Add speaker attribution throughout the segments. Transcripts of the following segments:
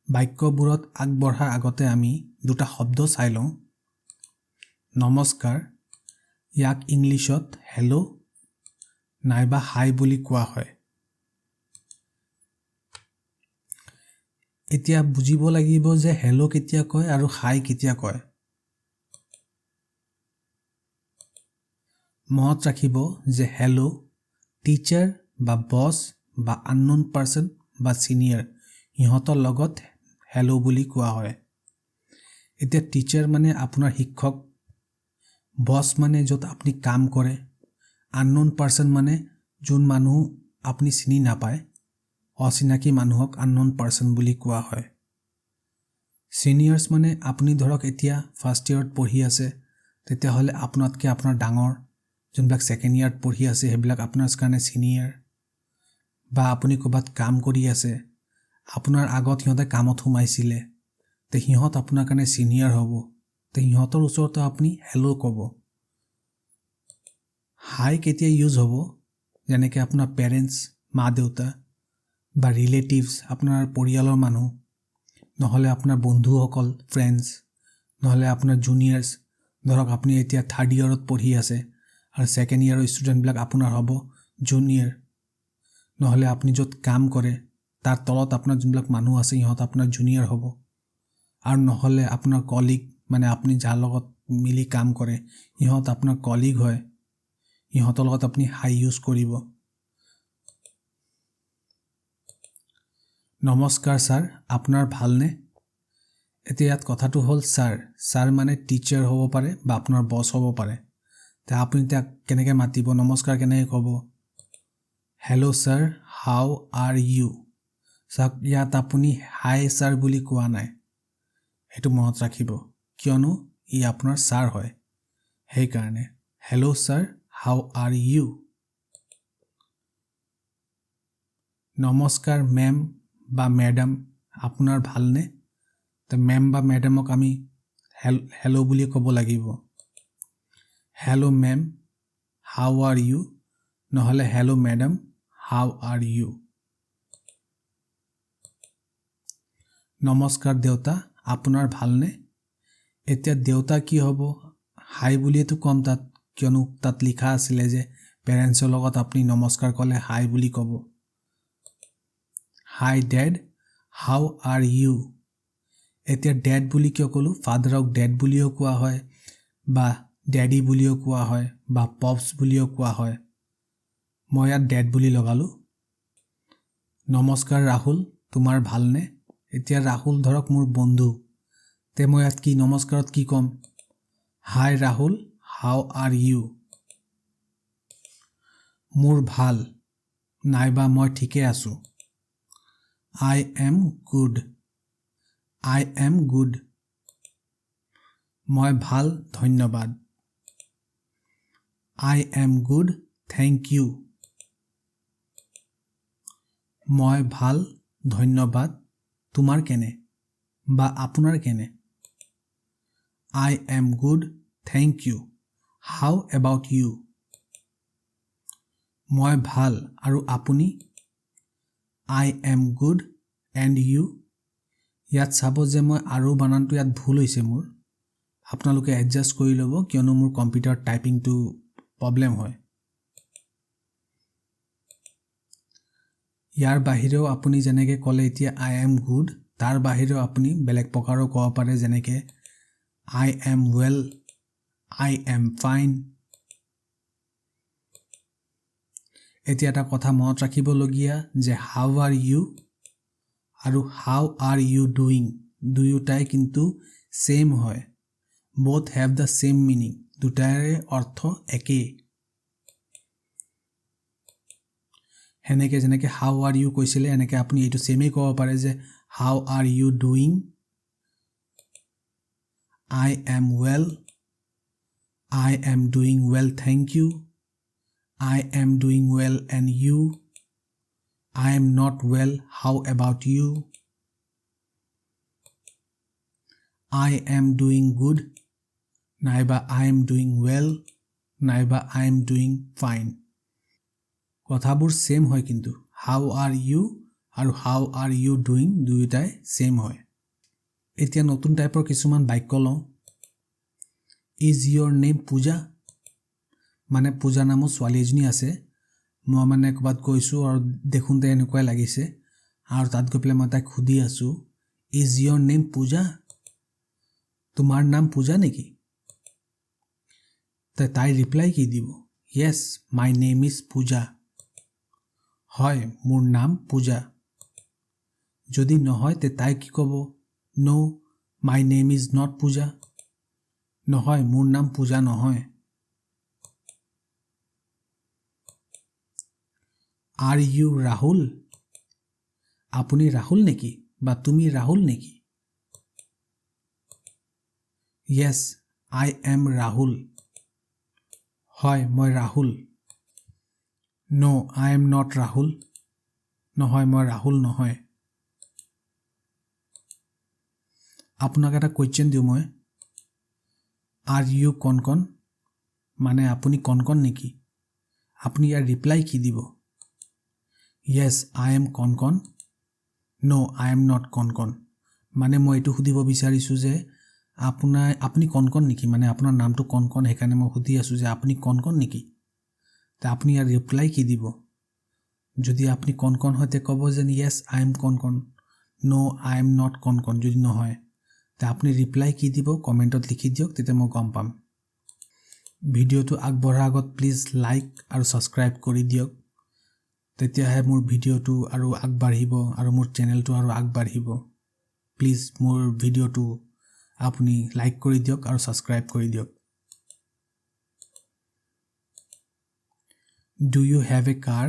Speaker 1: বাক্যবোৰত আগবঢ়াৰ আগতে আমি দুটা শব্দ চাই লওঁ। নমস্কাৰ, ইয়াক ইংলিছত হেল্ল' নাইবা হাই বুলি কোৱা হয়। এতিয়া বুজিব লাগিব যে হেল্ল' কেতিয়া কয় আৰু হাই কেতিয়া কয়। মনত ৰাখিব যে হেল্ল' টিচাৰ বা বছ বা আননোন পাৰ্চন বা চিনিয়ৰ সিহঁতৰ লগত হেল্ল' বুলি কোৱা হয়। এতিয়া টিচাৰ মানে আপোনাৰ শিক্ষক, বছ মানে য'ত আপুনি কাম কৰে, আননোন পাৰ্চন মানে যোন মানুহ আপুনি চিনি নাপায়, অচিনাকি মানুহক আননোন পাৰ্চন বুলি কোৱা হয়। চিনিয়ৰ্ছ মানে আপুনি ধৰক এতিয়া ফাৰ্ষ্ট ইয়াৰত পঢ়ি আছে, তেতিয়াহ'লে আপোনাতকৈ আপোনাৰ ডাঙৰ যোনবিলাক ছেকেণ্ড ইয়াৰত পঢ়ি আছে সেইবিলাক আপোনাৰ কাৰণে চিনিয়ৰ। বা আপুনি ক'ৰবাত কাম কৰি আছে, আপোনাৰ আগত সিহঁতে কামত সোমাইছিলে, তে সিহঁত আপোনাৰ কাৰণে চিনিয়ৰ হ'ব, তে সিহঁতৰ ওচৰতো আপুনি হেল্ল' ক'ব। হাই কেতিয়া ইউজ হ'ব, যেনেকৈ আপোনাৰ পেৰেণ্টছ, মা দেউতা বা ৰিলেটিভছ, আপোনাৰ পৰিয়ালৰ মানুহ, নহ'লে আপোনাৰ বন্ধুসকল, ফ্ৰেণ্ডছ, নহ'লে আপোনাৰ জুনিয়ৰ্ছ, ধৰক আপুনি এতিয়া থাৰ্ড ইয়াৰত পঢ়ি আছে আৰু ছেকেণ্ড ইয়াৰৰ ষ্টুডেণ্টবিলাক আপোনাৰ হ'ব জুনিয়ৰ। নহ'লে আপুনি য'ত কাম কৰে তাৰ তলত আপোনাৰ যোনবিলাক মানুহ আছে সিহঁত আপোনাৰ জুনিয়ৰ হ'ব। আৰু নহ'লে আপোনাৰ কলিগ, মানে আপুনি যাৰ লগত মিলি কাম কৰে সিহঁত আপোনাৰ কলিগ হয়, সিহঁতৰ লগত আপুনি হাই ইউজ কৰিব। নমস্কাৰ ছাৰ, আপোনাৰ ভালনে? এতিয়া ইয়াত কথাটো হ'ল ছাৰ মানে টিচাৰ হ'ব পাৰে বা আপোনাৰ বছ হ'ব পাৰে। তে আপুনি এতিয়া কেনেকৈ মাতিব, নমস্কাৰ কেনেকৈ ক'ব? Hello' sir, how are you? চাওক, ইয়াত আপুনি হাই ছাৰ বুলি কোৱা নাই, সেইটো মনত ৰাখিব, কিয়নো ই আপোনাৰ ছাৰ হয়। সেইকাৰণে hello' sir, how are you? নমস্কাৰ মেম বা মেডাম, আপোনাৰ ভালনে? তো মেম বা মেডামক আমি হেল্ল' বুলি ক'ব লাগিব। Hello' ma'am, how are you? নহ'লে hello' madam, how are you? নমস্কাৰ দেউতা, আপোনাৰ ভালনে? এতিয়া দেউতা কি হ'ব? হাই বুলিয়েতো ক'ম তাত, কিয়নো তাত লিখা আছিলে যে পেৰেণ্টছৰ লগত আপুনি নমস্কাৰ ক'লে হাই বুলি ক'ব। হাই ডেড, হাউ আৰ ইউ? এতিয়া ডেড বুলি কিয় ক'লোঁ? ফাদাৰক ডেড বুলিও কোৱা হয়, বা ডেডি বুলিও কোৱা হয়, বা পপছ বুলিও কোৱা হয়। মই ইয়াত ডেড বুলি লগালোঁ। নমস্কাৰ ৰাহুল, তোমাৰ ভালনে? এতিয়া ৰাহুল ধৰক মোৰ বন্ধু, তে মই ইয়াত কি নমস্কাৰত কি ক'ম? Hi Rahul, how are you? মোৰ ভাল, নাইবা মই ঠিকে আছোঁ। I am good, I am good. মই ভাল, ধন্যবাদ। I am good, thank you. মই ভাল, ধন্যবাদ, তোমাৰ কেনে বা আপোনাৰ কেনে? I am good, thank you, how about you? মই ভাল, আৰু আপুনি? I am good, and you? ইয়াত চাব যে মই আৰু বানানটো ইয়াত ভুল হৈছে মোৰ, আপোনালোকে এডজাষ্ট কৰি ল'ব, কিয়নো মোৰ কম্পিউটাৰ টাইপিংটো প্ৰব্লেম হয়। ইয়াৰ বাহিৰেও আপুনি যেনেকৈ ক'লে এতিয়া আই এম গুড, তাৰ বাহিৰেও আপুনি বেলেগ প্ৰকাৰৰ ক'ব পাৰে, যেনেকৈ আই am well, I am fine. এতিয়া এটা কথা মনত ৰাখিবলগীয়া যে হাউ আৰ ইউ আৰু হাউ আৰ ইউ ডুইং দুয়োটাই কিন্তু ছেইম হয়। Both have the same meaning, দুটাৰে অৰ্থ একেই। সেনেকৈ যেনেকৈ হাউ আৰ ইউ কৈছিলে, এনেকৈ আপুনি এইটো ছেমেই ক'ব পাৰে যে how are you doing? I am well, I am doing well, thank you. I am doing well, and you? I am not well, how about you? I am doing good, নাইবা I am doing well, নাইবা I am doing fine। কথাবোৰ same হয় কিন্তু how are you আৰু how are you doing দুয়োটাই same হয় এতিয়া নতুন টাইপৰ কিছুমান বাক্য লওঁ is your name পূজা মানে পূজা নামৰ ছোৱালী এজনী আছে মই মানে ক'বাত গৈছো আৰু দেখোনতে এনেকুৱাই লাগিছে আৰু তাত গৈ পেলাই মই তাক খুদি আছো is your name পূজা তোমাৰ নাম পূজা নেকি তাই ৰিপ্লাই কি দিব yes my name is পূজা হয় মোৰ নাম পূজা যদি নহয় তে তাই কি ক'ব no my name is not পূজা নহয় মোৰ নাম পূজা নহয় are you ৰাহুল আপুনি ৰাহুল নেকি বা তুমি ৰাহুল নেকি yes I am ৰাহুল হয় মই Rahul no I am not Rahul নহয় মই ৰাহুল নহয় আপোনাক এটা কোৱেশ্চন দিও মই are you কনকন মানে আপুনি কনকন নেকি আপুনি ইয়াৰ ৰিপ্লাই কি দিব yes I am Konkan no I am not কনকন মানে মই এটো সুধিব বিচাৰিছো যে আপুনি কনকন নেকি মানে আপোনাৰ নামটো কনকন হেকানে মই সুধি আছো যে আপুনি কনকন নেকি তা আপুনি ইয়াৰ ৰিপ্লাই কি দিব যদি আপুনি কনকন হতে ক'ব যে yes I am Konkan no I am not কনকন যদি নহয় তা আপুনি ৰিপ্লাই কি দিব কমেন্টত লিখি দিয়ক তেতে মই গম পাম ভিডিওটো আগবঢ়া আগত প্লিজ লাইক আৰু সাবস্ক্ৰাইব কৰি দিয়ক তেতিয়াহে মোৰ ভিডিওটো আৰু আগবাঢ়িব আৰু মোৰ চেনেলটো আৰু আগবাঢ়িব প্লিজ মোৰ ভিডিওটো আপুনি লাইক কৰি দিয়ক আৰু সাবস্ক্ৰাইব কৰি দিয়ক Do you have a car?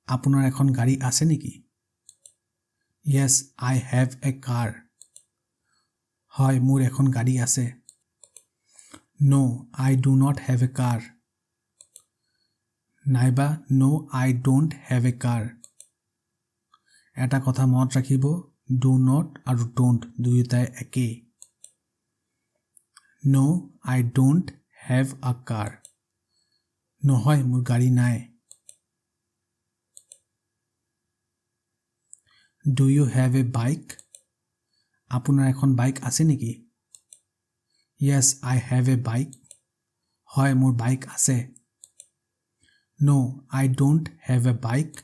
Speaker 1: আপোনাৰ এখন গাড়ী আছে নেকি? Yes, I have a car. হয়, মোৰ এখন গাড়ী আছে। No, I do not have a car. নাইবা no, I don't have a car. এটা কথা মনত ৰাখিব, do not আৰু don't দুয়োটাই একে। No, I don't have a car. নহয় মোৰ গাড়ী নাই Do you have a bike? আপোনাৰ এখন বাইক আছে নেকি Yes, I have a bike. হয় মোৰ বাইক আছে No, I don't have a bike.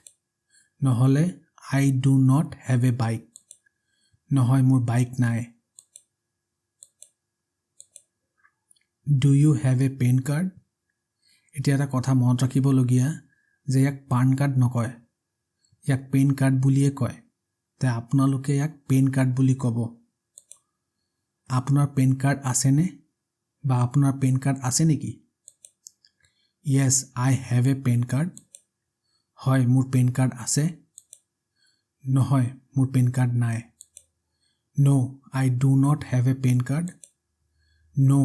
Speaker 1: নহলে I do not have a bike. নহয় মোৰ বাইক নাই Do you have a PAN card? এতিয়া এটা কথা মনত ৰাখিবলগীয়া যে ইয়াক পান কাৰ্ড নকয় ইয়াক পেন কাৰ্ড বুলিয়ে কয় তে আপোনালোকে ইয়াক পেন কাৰ্ড বুলি ক'ব আপোনাৰ পেন কাৰ্ড আছে নে বা আপোনাৰ পেন কাৰ্ড আছে নেকি Yes, I have a PAN card. হয় মোৰ পেন কাৰ্ড আছে নহয় মোৰ পেন কাৰ্ড নাই No, I do not have a PAN card. No,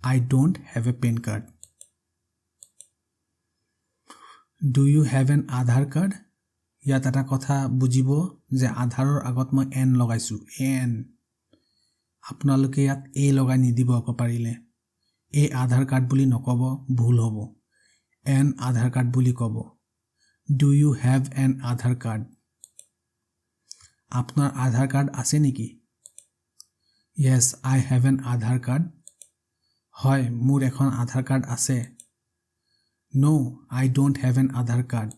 Speaker 1: I don't have a PAN card. Do you have an Aadhaar card? ইয়াত এটা কথা বুজিব যে আধাৰৰ আগত মই n লগাইছো n আপোনালোকে ইয়াত a লগাই নিদিব পাৰিলে a আধাৰ কাৰ্ড বুলি নকব ভুল হ'ব n আধাৰ কাৰ্ড বুলি কব Do you have an Aadhaar card? আপোনাৰ আধাৰ কাৰ্ড আছে নেকি Yes, I have an Aadhaar card. হয় মোৰ এখন আধাৰ কাৰ্ড আছে No, I don't have an Aadhaar card.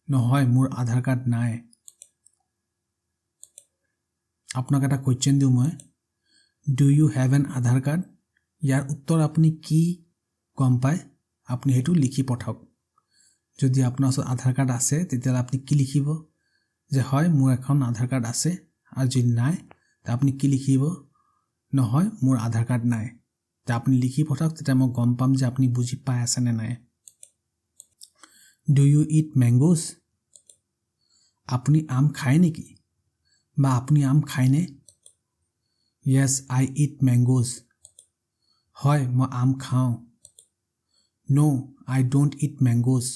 Speaker 1: নহয় মোৰ আধাৰ কাৰ্ড নাই আপোনাক এটা কোৱেশ্চন দিও মই Do you have an Aadhaar card? ইয়াৰ উত্তৰ আপুনি কি গম পায় আপুনি হেতু লিখি পঠাওক যদি আপোনাৰ ওচৰত আধাৰ কাৰ্ড আছে তেতিয়া আপুনি কি লিখিব যে হয় মোৰ এখন আধাৰ কাৰ্ড আছে আৰু যদি নাই তা আপুনি কি লিখিব নহয় মোৰ আধাৰ কাৰ্ড নাই তা আপুনি লিখি পঠাওক তেতিয়া মই গম পাম যে আপুনি বুজি পাই আছে নে নাই Do you eat mangoes? আপুনি আম খায় নেকি বা আপুনি আম খায়নে Yes, I eat mangoes. হয় মই আম খাওঁ No, I don't eat mangoes.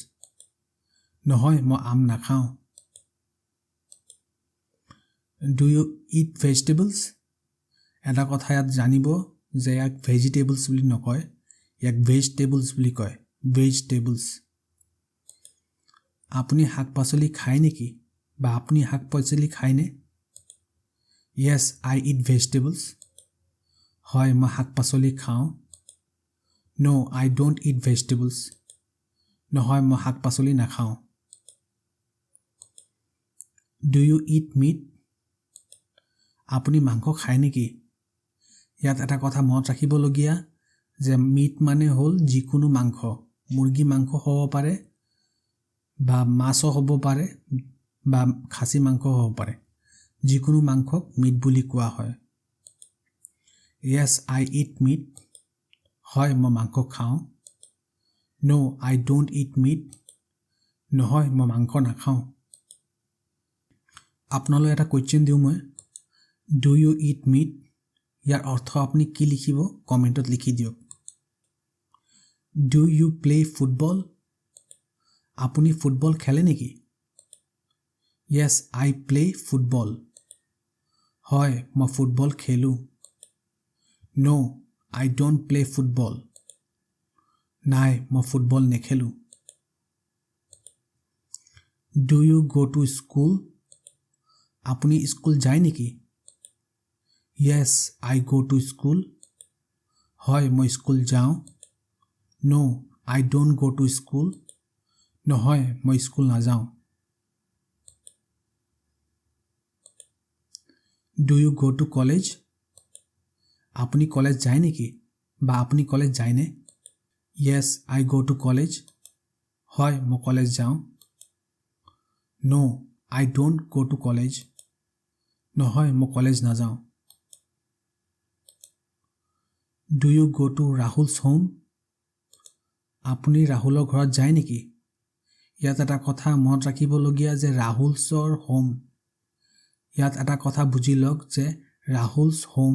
Speaker 1: নহয় মই আম নাখাওঁ Do you eat vegetables? এটা কথা ইয়াত জানিব যে ইয়াক vegetables বুলি নকয় ইয়াক vegetables বুলি কয় vegetables আপুনি শাক পাচলি খায় নেকি বা আপুনি শাক পাচলি খায়নে? Yes, I eat vegetables. হয়, মই শাক পাচলি খাওঁ। No, I don't eat vegetables. নহয়, মই শাক পাচলি নাখাওঁ। Do you eat meat? আপুনি মাংস খায় নেকি? ইয়াত এটা কথা মনত ৰাখিবলগীয়া যে মিট মানে হ'ল যিকোনো মাংস। মুৰ্গী মাংস হ'ব পাৰে বা মাছো হ'ব পাৰে বা খাচী মাংস হ'ব পাৰে। যিকোনো মাংসক মিট বুলি কোৱা হয়। Yes, I eat meat. হয়, মই মাংস খাওঁ। No, I don't eat meat. নহয়, মই মাংস নাখাওঁ। আপোনালৈ এটা কুৱেশ্যন দিওঁ মই। Do you eat meat? ইয়াৰ অৰ্থ আপুনি কি লিখিব কমেণ্টত লিখি দিয়ক। Do you play football? আপুনি ফুটবল খেলে নেকি? Yes, I play football. হয়, মই ফুটবল খেলোঁ। No, I don't play football. নাই, মই ফুটবল নেখেলোঁ। Do you go to school? আপুনি স্কুল যায় নেকি? Yes, I go to school. হয়, মই স্কুল যাওঁ। No, I don't go to school. নহয়, মই স্কুল নাযাওঁ। Do you go to college? আপুনি কলেজ যায় নেকি? বা আপুনি কলেজ যায়নে? Yes, I go to college. হয়, মই কলেজ যাওঁ। No, I don't go to college. নহয়, মই কলেজ নাযাওঁ। Do you go to Rahul's home? আপুনি ৰাহুলৰ ঘৰত যায় নেকি? ইয়াত এটা কথা মনত ৰাখিবলগীয়া যে ৰাহুলছৰ হোম। ইয়াত এটা কথা বুজি লওক যে ৰাহুলছ হোম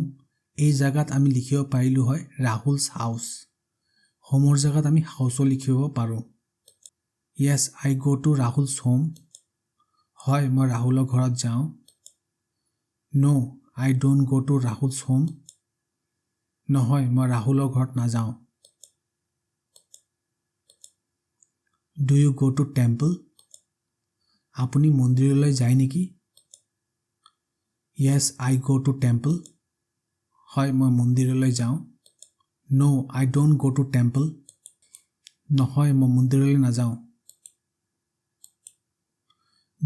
Speaker 1: এই জেগাত আমি লিখিব পাৰিলোঁ হয় ৰাহুলছ হাউচ। হোমৰ জেগাত আমি হাউচো লিখিব পাৰোঁ। Yes, I go to Rahul's home. হয়, মই ৰাহুলৰ ঘৰত যাওঁ। No, I don't go to Rahul's home. নহয়, মই ৰাহুলৰ ঘৰত নাযাওঁ। Do you go to temple? আপুনি মন্দিৰলৈ যায় নেকি? Yes, I go to temple. হয়, মই মন্দিৰলৈ যাওঁ। No, I don't go to temple. নহয়, মই মন্দিৰলৈ নাযাওঁ।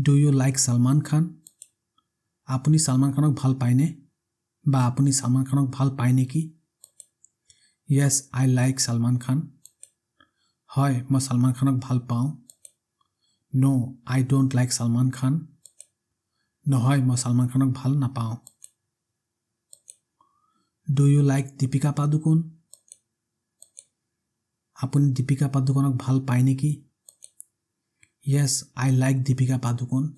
Speaker 1: Do you like Salman Khan? আপুনি ছালমান খানক ভাল পায়নে? বা আপুনি ছালমান খানক ভাল পায় নেকি? Yes, I like Salman Khan. হয়, মই ছালমান খানক ভাল পাওঁ। No, I don't like Salman Khan. নহয়, মই ছালমান খানক ভাল নাপাওঁ। Do you like Deepika Padukone? আপুনি দীপিকা পাডুকোনক ভাল পায় নেকি? Yes, I like Deepika Padukone.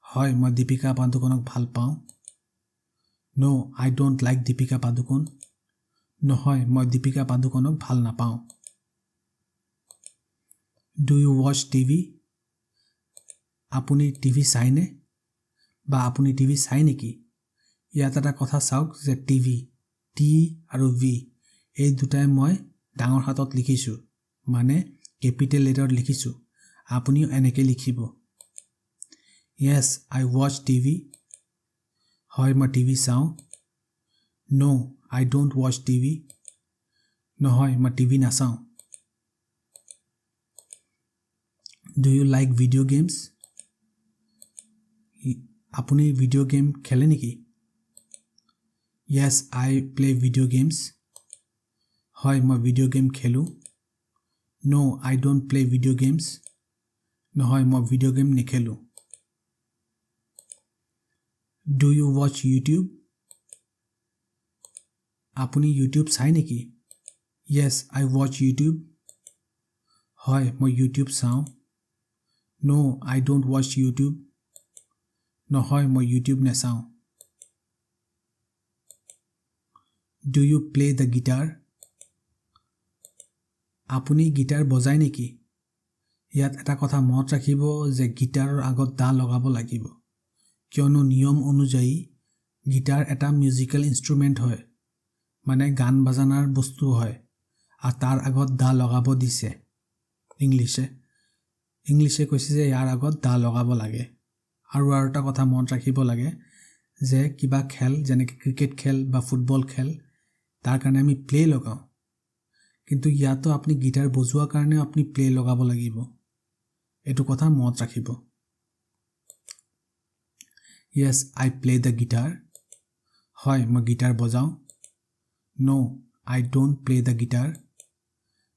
Speaker 1: হয়, মই দীপিকা পাডুকোনক ভাল পাওঁ। No, I don't like Deepika Padukone. নহয়, মই দীপিকা পাডুকোনক ভাল নাপাওঁ। Do you watch TV? আপুনি টিভি চায়নে? বা আপুনি টিভি চায় নেকি? ইয়াত এটা কথা চাওক যে টিভি টি আৰু ভি এই দুটাই মই ডাঙৰ হাতত লিখিছোঁ, মানে কেপিটেল লেটাৰত লিখিছোঁ। আপুনিও এনেকৈ লিখিব। Yes, I watch TV. হয়, মই টিভি চাওঁ। No, I don't watch TV. নহয়, মই টিভি নাচাওঁ। Do you like video games? আপুনি ভিডিঅ' গেম খেলে নেকি? Yes, I play video games. হয়, মই ভিডিঅ' গেম খেলোঁ। No, I don't play video games. নহয়, মই ভিডিঅ' গেম নেখেলোঁ। Do you watch YouTube? আপুনি ইউটিউব চায় নেকি? Yes, I watch YouTube. হয়, মই ইউটিউব চাওঁ। No, I don't watch YouTube. নহয়, মই ইউটিউব নাচাওঁ। Do you play the guitar? আপুনি গীটাৰ বজায় নেকি? ইয়াত এটা কথা মনত ৰাখিব যে গীটাৰৰ আগত দা লগাব লাগিব, কিয়নো নিয়ম অনুযায়ী গীটাৰ এটা মিউজিকেল ইনষ্ট্ৰুমেণ্ট হয়, মানে গান বাজানাৰ বস্তু হয়, আৰু তাৰ আগত দা লগাব দিছে। ইংলিছে কৈছে যে ইয়াৰ আগত দা লগাব লাগে। আৰু এটা কথা মনত ৰাখিব লাগে যে কিবা খেল যেনেকৈ ক্ৰিকেট খেল বা ফুটবল খেল তাৰ কাৰণে আমি প্লে লগাওঁ কিন্তু ইয়াতো আপুনি গিটাৰ বজোৱাৰ কাৰণে আপুনি প্লে লগাব লাগিব এইটো কথা মনত ৰাখিব Yes I play the guitar হয় মই গিটাৰ বজাওঁ No I don't play the guitar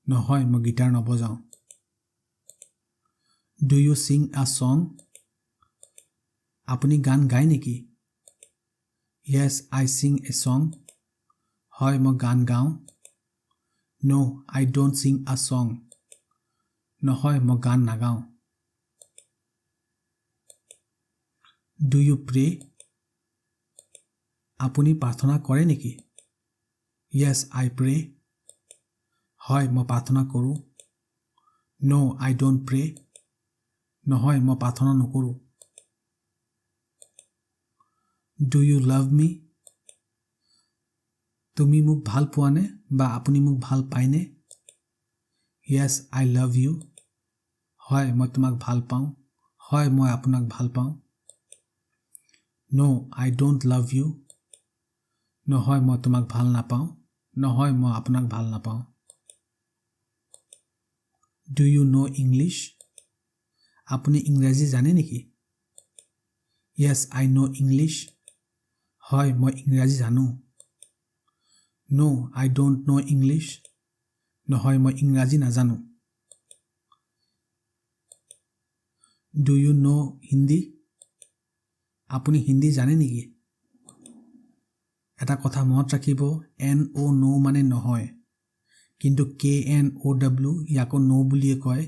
Speaker 1: নহয় মই guitar নবজাওঁ Do you sing a song আপুনি গান গায় নেকি Yes I sing a song হয় মই গান গাওঁ No I don't sing a song নহয় মই গান নাগাওঁ Do you pray আপুনি প্ৰাৰ্থনা কৰে নেকি Yes I pray হয় মই প্ৰাৰ্থনা কৰোঁ No I don't pray নহয় মই প্ৰাৰ্থনা নকৰোঁ Do you love me তুমি মোক ভাল পোৱানে বা আপুনি মোক ভাল পায়নে Yes I love you হয় মই তোমাক ভাল পাওঁ হয় মই আপোনাক ভাল পাওঁ No I don't love you নহয় মই তোমাক ভাল নাপাওঁ নহয় মই আপোনাক ভাল নাপাওঁ Do you know English আপুনি ইংৰাজী জানে নেকি Yes I know English হয় মই ইংৰাজী জানো No I don't know English নহয় মই ইংৰাজী নাজানো Do you know Hindi আপুনি হিন্দী জানে নেকি এটা কথা মনত ৰাখিব no no মানে নহয় কিন্তু know ইয়াকো no বুলিয়ে কয়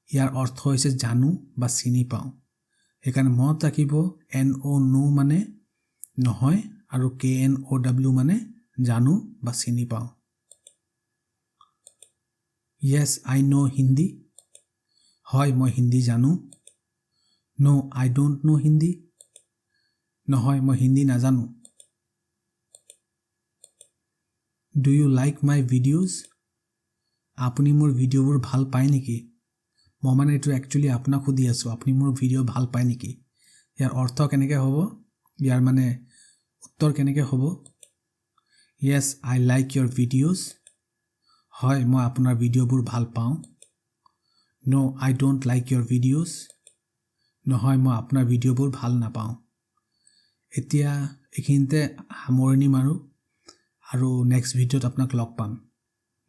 Speaker 1: ইয়াৰ অৰ্থ হৈছে জানো বা চিনি পাওঁ সেইকাৰণে মনত ৰাখিব no no মানে নহয় আৰু know মানে জানো বা চিনি পাওঁ Yes I know Hindi হয় মই হিন্দী জানো No I don't know Hindi নহয় মই হিন্দী নাজানো Do you like my videos আপুনি মোৰ ভিডিঅ'বোৰ ভাল পায় নেকি মই মানে এইটো একচুৱেলি আপোনাক সুধি আছোঁ আপুনি মোৰ ভিডিঅ' ভাল পায় নেকি ইয়াৰ অৰ্থ কেনেকৈ হ'ব ইয়াৰ মানে উত্তৰ কেনেকৈ হ'ব Yes I like your videos হয় মই আপোনাৰ ভিডিঅ'বোৰ ভাল পাওঁ No I don't like your videos নহয় মই আপোনাৰ ভিডিঅ'বোৰ ভাল নাপাওঁ এতিয়া এইখিনিতে সামৰণি মাৰোঁ আৰু নেক্সট ভিডিঅ'ত আপোনাক লগ পাম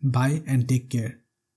Speaker 1: Bye and take care